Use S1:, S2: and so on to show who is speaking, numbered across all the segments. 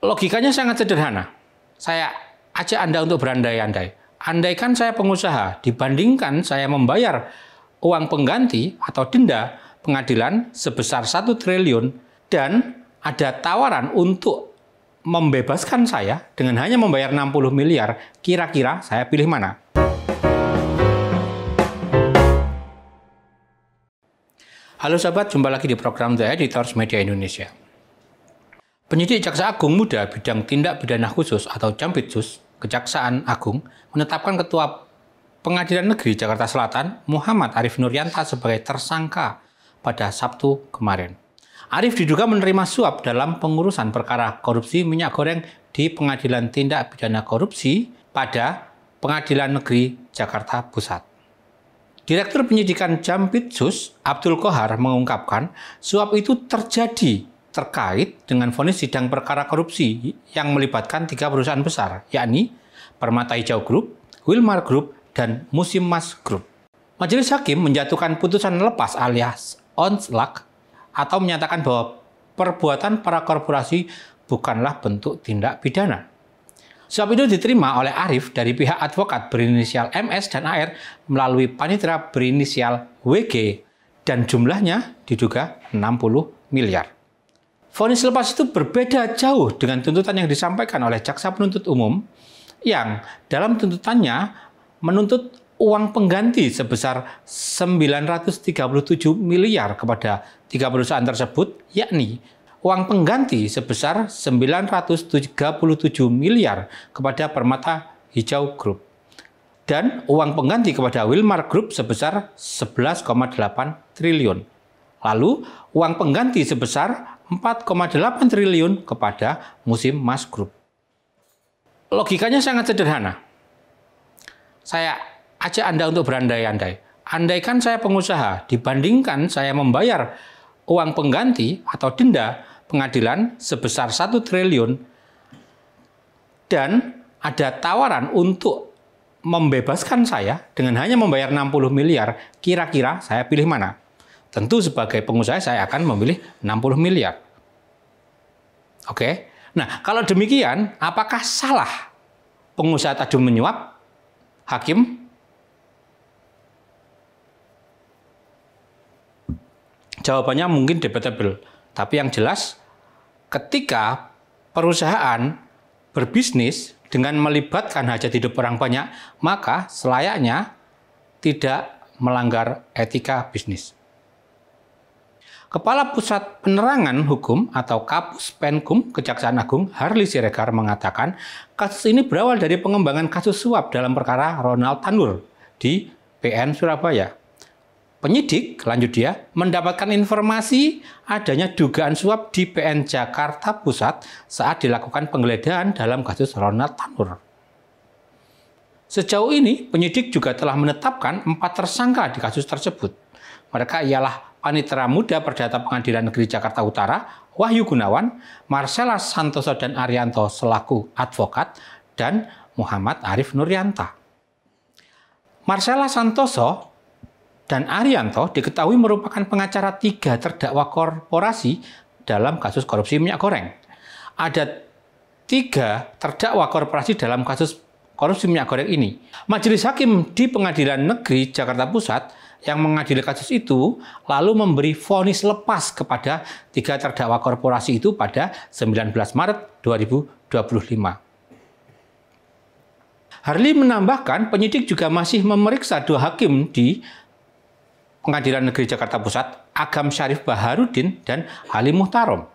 S1: Logikanya sangat sederhana. Saya ajak Anda untuk berandai-andai. Andaikan saya pengusaha, dibandingkan saya membayar uang pengganti atau denda pengadilan sebesar 1 triliun dan ada tawaran untuk membebaskan saya dengan hanya membayar 60 miliar, kira-kira saya pilih mana? Halo sahabat, jumpa lagi di program The Editors Media Indonesia. Penyidik Jaksa Agung Muda Bidang Tindak Pidana Khusus atau Jampitsus Kejaksaan Agung menetapkan Ketua Pengadilan Negeri Jakarta Selatan Muhammad Arif Nurianta sebagai tersangka pada Sabtu kemarin. Arif diduga menerima suap dalam pengurusan perkara korupsi minyak goreng di Pengadilan Tindak Pidana Korupsi pada Pengadilan Negeri Jakarta Pusat. Direktur Penyidikan Jampitsus Abdul Qohar mengungkapkan suap itu terjadi terkait dengan vonis sidang perkara korupsi yang melibatkan 3 perusahaan besar, yakni Permata Hijau Group, Wilmar Group, dan Musimas Group. Majelis Hakim menjatuhkan putusan lepas alias onslak atau menyatakan bahwa perbuatan para korporasi bukanlah bentuk tindak pidana. Suap itu diterima oleh Arif dari pihak advokat berinisial MS dan AR melalui panitera berinisial WG dan jumlahnya diduga 60 miliar. Vonis lepas itu berbeda jauh dengan tuntutan yang disampaikan oleh jaksa penuntut umum yang dalam tuntutannya menuntut uang pengganti sebesar 937 miliar kepada 3 perusahaan tersebut, yakni uang pengganti sebesar 937 miliar kepada Permata Hijau Group dan uang pengganti kepada Wilmar Group sebesar 11,8 triliun. Lalu uang pengganti sebesar 4,8 triliun kepada Musimas Group. Logikanya sangat sederhana. Saya ajak Anda untuk berandai-andai. Andaikan saya pengusaha, dibandingkan saya membayar uang pengganti atau denda pengadilan sebesar 1 triliun dan ada tawaran untuk membebaskan saya dengan hanya membayar 60 miliar, kira-kira saya pilih mana? Tentu sebagai pengusaha saya akan memilih 60 miliar. Oke. Nah, kalau demikian, apakah salah pengusaha tadi menyuap? Hakim? Jawabannya mungkin debatable. Tapi yang jelas, ketika perusahaan berbisnis dengan melibatkan hajat hidup orang banyak, maka selayaknya tidak melanggar etika bisnis. Kepala Pusat Penerangan Hukum atau Kapus Penkum Kejaksaan Agung Harli Siregar mengatakan kasus ini berawal dari pengembangan kasus suap dalam perkara Ronald Tanur di PN Surabaya. Penyidik, lanjut dia, mendapatkan informasi adanya dugaan suap di PN Jakarta Pusat saat dilakukan penggeledahan dalam kasus Ronald Tanur. Sejauh ini, penyidik juga telah menetapkan 4 tersangka di kasus tersebut. Mereka ialah Panitera Muda Perdata Pengadilan Negeri Jakarta Utara, Wahyu Gunawan, Marcella Santoso dan Arianto selaku advokat, dan Muhammad Arif Nurianta. Marcella Santoso dan Arianto diketahui merupakan pengacara 3 terdakwa korporasi dalam kasus korupsi minyak goreng. Ada 3 terdakwa korporasi dalam kasus korupsi minyak goreng ini. Majelis Hakim di Pengadilan Negeri Jakarta Pusat yang mengadili kasus itu lalu memberi vonis lepas kepada 3 terdakwa korporasi itu pada 19 Maret 2025. Harli menambahkan penyidik juga masih memeriksa 2 hakim di Pengadilan Negeri Jakarta Pusat, Agam Syarif Baharudin dan Halim Muhtarom.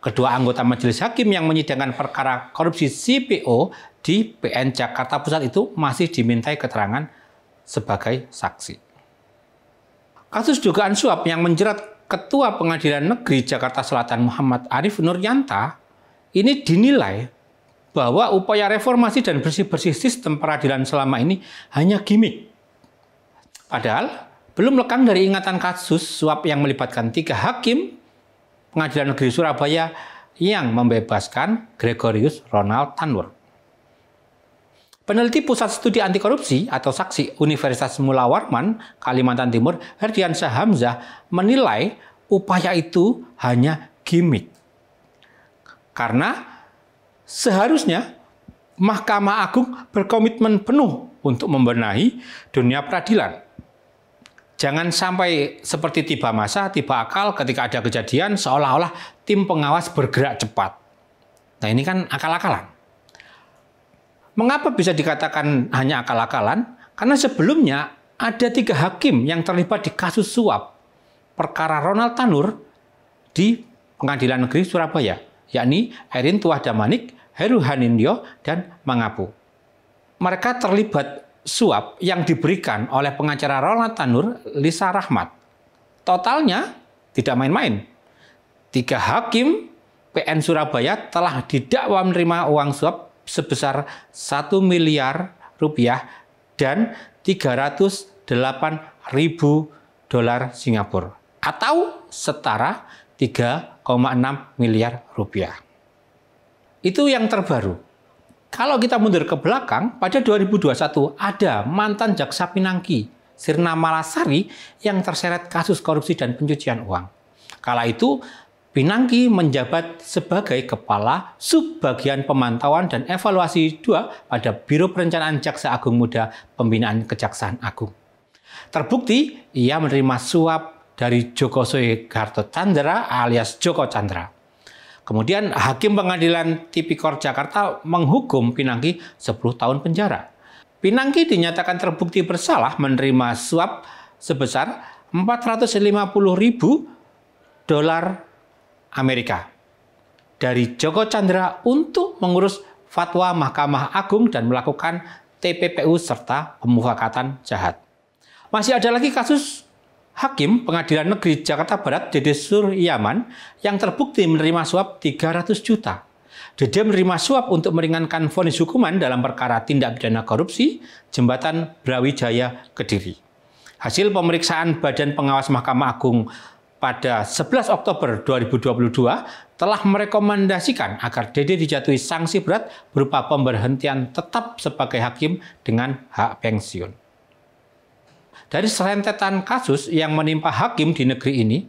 S1: Kedua anggota majelis hakim yang menyidangkan perkara korupsi CPO di PN Jakarta Pusat itu masih dimintai keterangan sebagai saksi. Kasus dugaan suap yang menjerat Ketua Pengadilan Negeri Jakarta Selatan Muhammad Arif Nurianta ini dinilai bahwa upaya reformasi dan bersih-bersih sistem peradilan selama ini hanya gimmick. Padahal belum lekang dari ingatan kasus suap yang melibatkan 3 hakim Pengadilan Negeri Surabaya yang membebaskan Gregorius Ronald Tanur. Peneliti Pusat Studi Anti Korupsi atau Saksi Universitas Mula Warman, Kalimantan Timur, Herdiansyah Hamzah menilai upaya itu hanya gimmick. Karena Seharusnya Mahkamah Agung berkomitmen penuh untuk membenahi dunia peradilan. Jangan sampai seperti tiba masa, tiba akal ketika ada kejadian seolah-olah tim pengawas bergerak cepat. Nah, ini kan akal-akalan. Mengapa bisa dikatakan hanya akal-akalan? Karena sebelumnya ada 3 hakim yang terlibat di kasus suap perkara Ronald Tanur di Pengadilan Negeri Surabaya, yakni Erin Tuah Damanik, Heru Hanindyo, dan Mangapu. Mereka terlibat suap yang diberikan oleh pengacara Ronald Tanur, Lisa Rahmat. Totalnya tidak main-main. 3 hakim PN Surabaya telah didakwa menerima uang suap sebesar 1 miliar rupiah dan 308.000 dolar Singapura atau setara 3,6 miliar rupiah. Itu yang terbaru. Kalau kita mundur ke belakang, pada 2021 ada mantan Jaksa Pinangki, Sirna Malasari, yang terseret kasus korupsi dan pencucian uang. Kala itu, Pinangki menjabat sebagai Kepala Subbagian Pemantauan dan Evaluasi 2 pada Biro Perencanaan Jaksa Agung Muda Pembinaan Kejaksaan Agung. Terbukti, ia menerima suap dari Joko Soeharto Tjandra alias Joko Chandra. Kemudian Hakim Pengadilan Tipikor Jakarta menghukum Pinangki 10 tahun penjara. Pinangki dinyatakan terbukti bersalah menerima suap sebesar 450.000 dolar Amerika dari Joko Chandra untuk mengurus fatwa Mahkamah Agung dan melakukan TPPU serta pemufakatan jahat. Masih ada lagi kasus Hakim Pengadilan Negeri Jakarta Barat Dede Suryaman yang terbukti menerima suap 300 juta. Dede menerima suap untuk meringankan vonis hukuman dalam perkara tindak pidana korupsi Jembatan Brawijaya Kediri. Hasil pemeriksaan Badan Pengawas Mahkamah Agung pada 11 Oktober 2022 telah merekomendasikan agar Dede dijatuhi sanksi berat berupa pemberhentian tetap sebagai hakim dengan hak pensiun. Dari serentetan kasus yang menimpa hakim di negeri ini,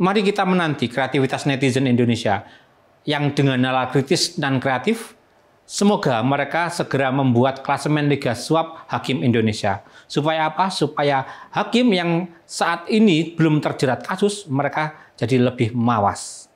S1: mari kita menanti kreativitas netizen Indonesia yang dengan nalar kritis dan kreatif, semoga mereka segera membuat klasemen Liga Suap Hakim Indonesia. Supaya apa? Supaya hakim yang saat ini belum terjerat kasus, mereka jadi lebih mawas.